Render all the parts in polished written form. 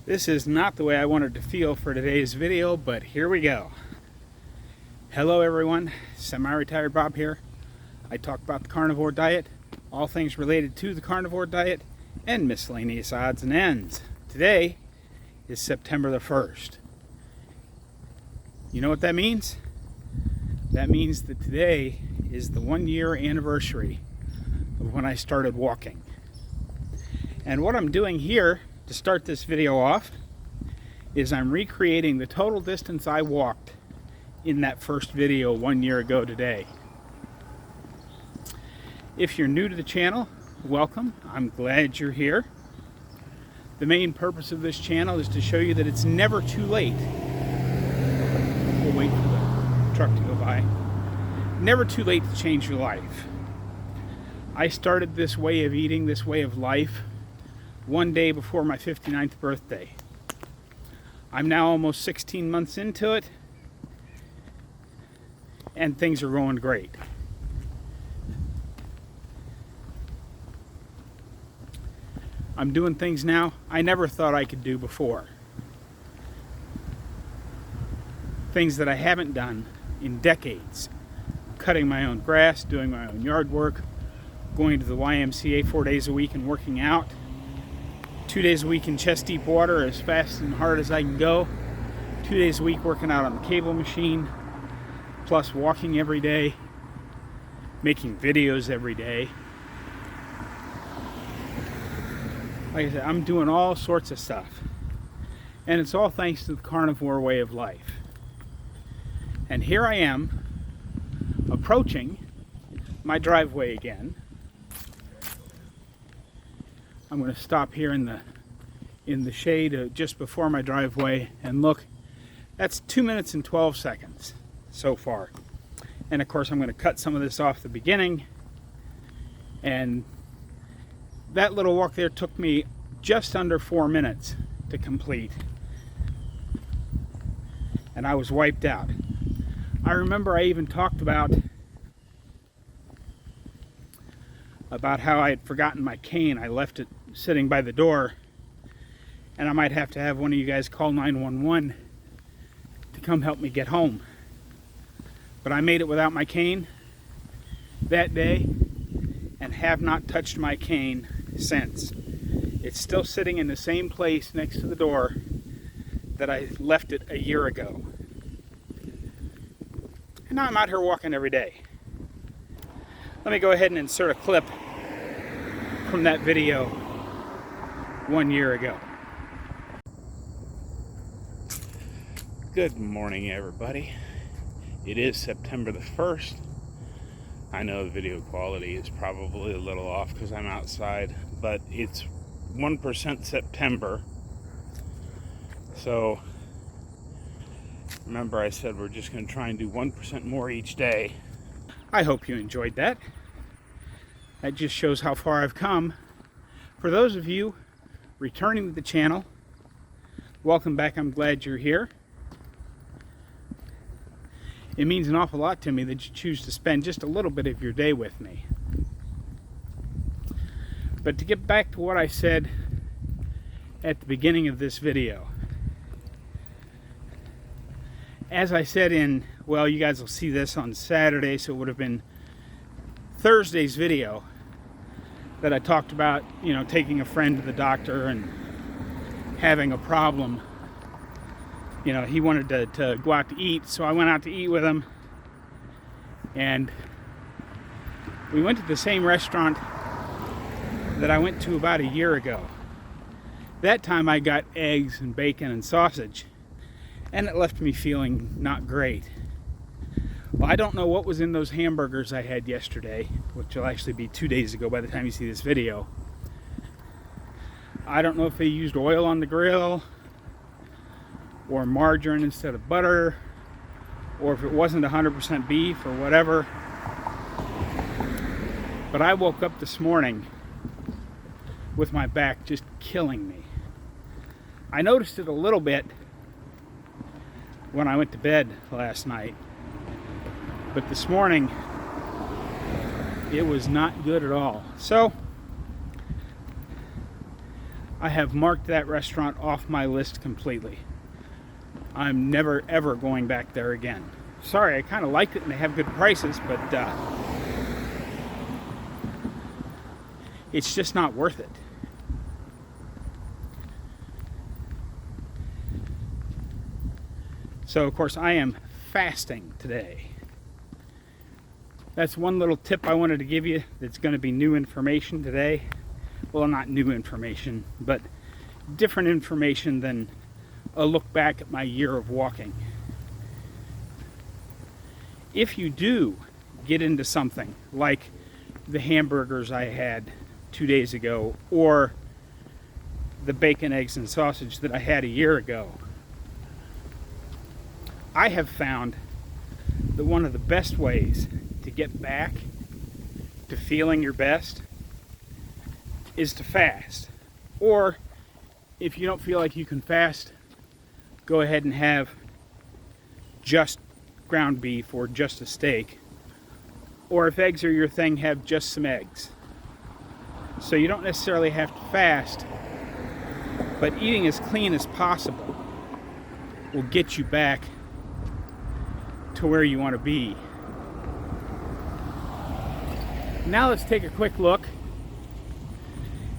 This is not the way I wanted to feel for today's video, but here we go. Hello everyone, semi-retired Bob here. I talk about the carnivore diet, all things related to the carnivore diet, and miscellaneous odds and ends. Today is September the 1st. You know what that means? That means that today is the 1-year anniversary of when I started walking. And what I'm doing here to start this video off is I'm recreating the total distance I walked in that first video 1 year ago today. If you're new to the channel, welcome. I'm glad you're here. The main purpose of this channel is to show you that it's never too late. We'll wait for the truck to go by. Never too late to change your life. I started this way of eating, this way of life, one day before my 59th birthday. I'm now almost 16 months into it, and things are going great. I'm doing things now I never thought I could do before. Things that I haven't done in decades. Cutting my own grass, doing my own yard work, going to the YMCA 4 days a week and working out. 2 days a week in chest deep water as fast and hard as I can go. 2 days a week working out on the cable machine, plus walking every day, making videos every day. Like I said, I'm doing all sorts of stuff. And it's all thanks to the carnivore way of life. And here I am, approaching my driveway again. I'm going to stop here in the shade just before my driveway and look. That's 2 minutes and 12 seconds so far. And of course I'm going to cut some of this off the beginning. And that little walk there took me just under 4 minutes to complete. And I was wiped out. I remember I even talked about how I had forgotten my cane. I left it sitting by the door, and I might have to have one of you guys call 911 to come help me get home. But I made it without my cane that day and have not touched my cane since. It's still sitting in the same place next to the door that I left it a year ago. And now I'm out here walking every day. Let me go ahead and insert a clip from that video 1 year ago. Good morning, everybody. It is September the 1st. I know the video quality is probably a little off because I'm outside, but it's 1% September. So remember I said we're just going to try and do 1% more each day. I hope you enjoyed that. That just shows how far I've come. For those of you returning to the channel, welcome back. I'm glad you're here. It means an awful lot to me that you choose to spend just a little bit of your day with me. But to get back to what I said at the beginning of this video, as I said well, you guys will see this on Saturday, so it would have been Thursday's video that I talked about, taking a friend to the doctor and having a problem. He wanted to go out to eat, so I went out to eat with him. And we went to the same restaurant that I went to about a year ago. That time I got eggs and bacon and sausage, and it left me feeling not great. Well, I don't know what was in those hamburgers I had yesterday, which will actually be 2 days ago by the time you see this video. I don't know if they used oil on the grill, or margarine instead of butter, or if it wasn't 100% beef or whatever. But I woke up this morning with my back just killing me. I noticed it a little bit when I went to bed last night, but this morning it was not good at all. So I have marked that restaurant off my list completely. I'm never ever going back there again. Sorry, I kind of liked it and they have good prices, but it's just not worth it. So of course I am fasting today. That's one little tip I wanted to give you that's going to be new information today. Well, not new information, but different information than a look back at my year of walking. If you do get into something like the hamburgers I had 2 days ago, or the bacon, eggs, and sausage that I had a year ago, I have found that one of the best ways to get back to feeling your best is to fast. Or if you don't feel like you can fast, go ahead and have just ground beef or just a steak. Or if eggs are your thing, have just some eggs. So you don't necessarily have to fast, but eating as clean as possible will get you back to where you want to be. Now let's take a quick look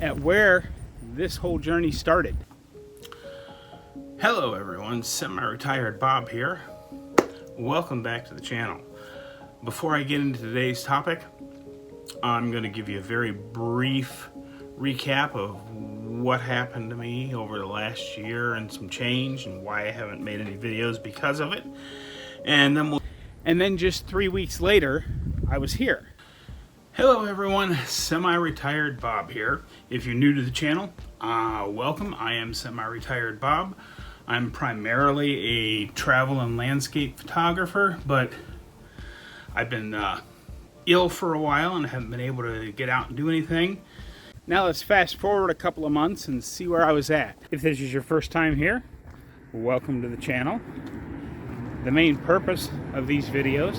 at where this whole journey started. Hello everyone, semi-retired Bob here. Welcome back to the channel. Before I get into today's topic, I'm going to give you a very brief recap of what happened to me over the last year and some change and why I haven't made any videos because of it. And then just 3 weeks later, I was here. Hello everyone, semi-retired Bob here. If you're new to the channel, welcome. I am semi-retired Bob. I'm primarily a travel and landscape photographer, but I've been ill for a while and haven't been able to get out and do anything. Now let's fast forward a couple of months and see where I was at. If this is your first time here, welcome to the channel. The main purpose of these videos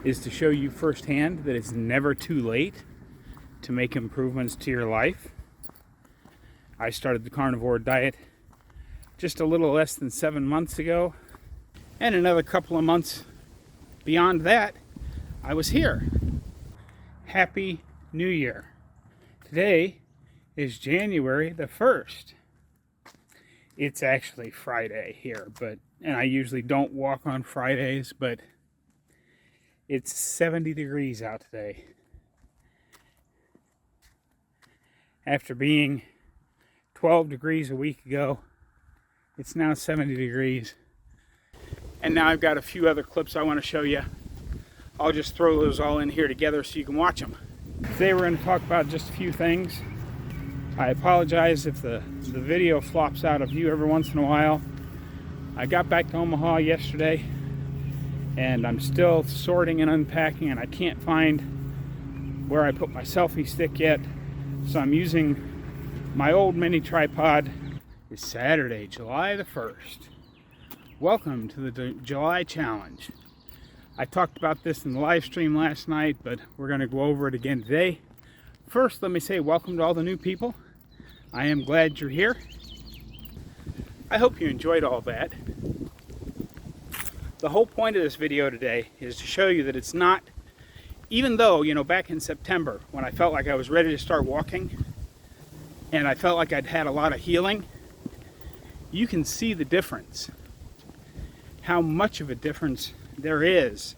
is to show you firsthand that it's never too late to make improvements to your life. I started the carnivore diet just a little less than 7 months ago, and another couple of months beyond that, I was here. Happy New Year. Today is January the 1st. It's actually Friday here, and I usually don't walk on Fridays, but it's 70 degrees out today. After being 12 degrees a week ago, it's now 70 degrees. And now I've got a few other clips I want to show you. I'll just throw those all in here together so you can watch them. Today we're going to talk about just a few things. I apologize if the video flops out of view every once in a while. I got back to Omaha yesterday, and I'm still sorting and unpacking, and I can't find where I put my selfie stick yet, so I'm using my old mini tripod. It's Saturday, July the 1st. Welcome to the July Challenge. I talked about this in the live stream last night, but we're going to go over it again today. First, let me say welcome to all the new people. I am glad you're here. I hope you enjoyed all that. The whole point of this video today is to show you that it's not, even though, back in September when I felt like I was ready to start walking and I felt like I'd had a lot of healing, you can see the difference. How much of a difference there is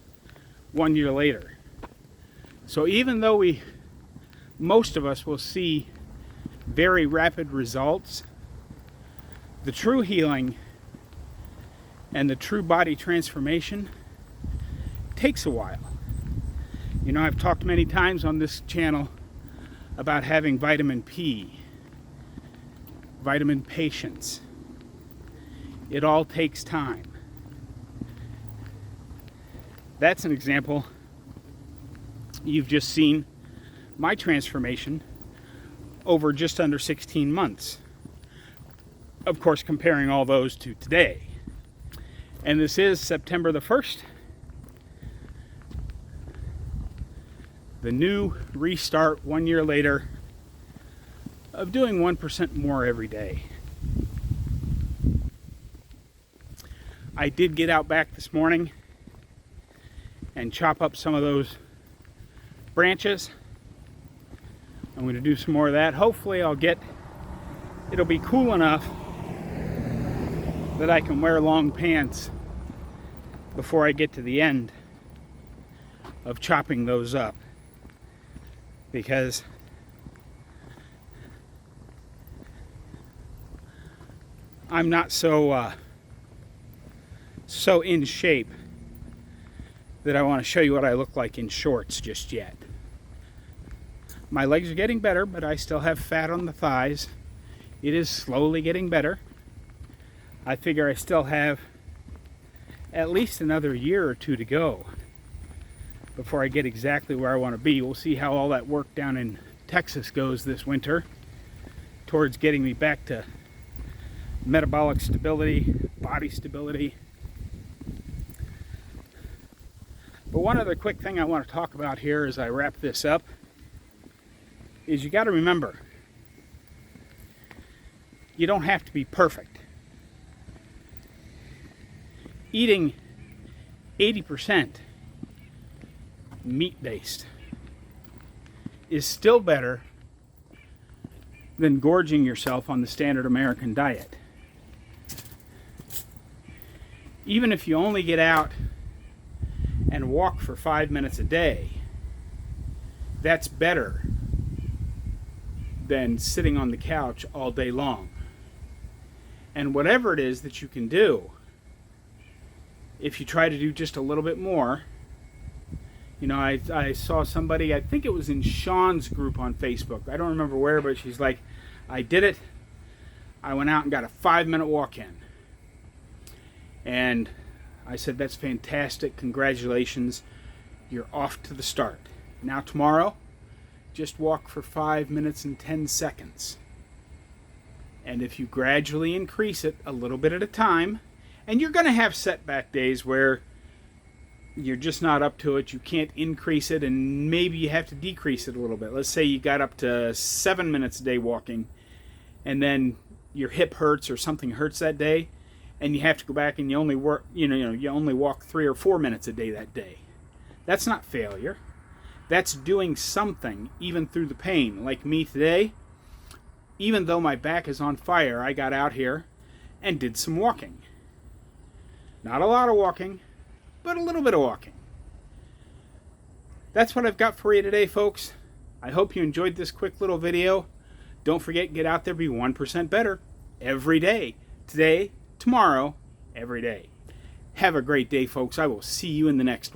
1 year later. So even though most of us will see very rapid results, the true healing and the true body transformation takes a while. I've talked many times on this channel about having vitamin P, vitamin patience. It all takes time. That's an example. You've just seen my transformation over just under 16 months. Of course, comparing all those to today. And this is September the 1st. The new restart 1 year later of doing 1% more every day. I did get out back this morning and chop up some of those branches. I'm going to do some more of that. Hopefully it'll be cool enough that I can wear long pants before I get to the end of chopping those up, because I'm not so in shape that I want to show you what I look like in shorts just yet. My legs are getting better, but I still have fat on the thighs. It is slowly getting better. I figure I still have at least another year or two to go before I get exactly where I want to be. We'll see how all that work down in Texas goes this winter towards getting me back to metabolic stability, body stability. But one other quick thing I want to talk about here as I wrap this up is you got to remember, you don't have to be perfect. Eating 80% meat-based is still better than gorging yourself on the standard American diet. Even if you only get out and walk for 5 minutes a day, that's better than sitting on the couch all day long. And whatever it is that you can do, if you try to do just a little bit more, you know, I saw somebody, I think it was in Sean's group on Facebook, I don't remember where, but she's like, I did it, I went out and got a 5-minute walk in. And I said, that's fantastic, congratulations, you're off to the start. Now tomorrow, just walk for 5 minutes and 10 seconds. And if you gradually increase it a little bit at a time, and you're going to have setback days where you're just not up to it, you can't increase it, and maybe you have to decrease it a little bit. Let's say you got up to 7 minutes a day walking, and then your hip hurts or something hurts that day, and you have to go back and you only work, you only walk 3 or 4 minutes a day that day. That's not failure. That's doing something even through the pain. Like me today, even though my back is on fire, I got out here and did some walking. Not a lot of walking, but a little bit of walking. That's what I've got for you today, folks. I hope you enjoyed this quick little video. Don't forget, get out there, be 1% better every day. Today, tomorrow, every day. Have a great day, folks. I will see you in the next one.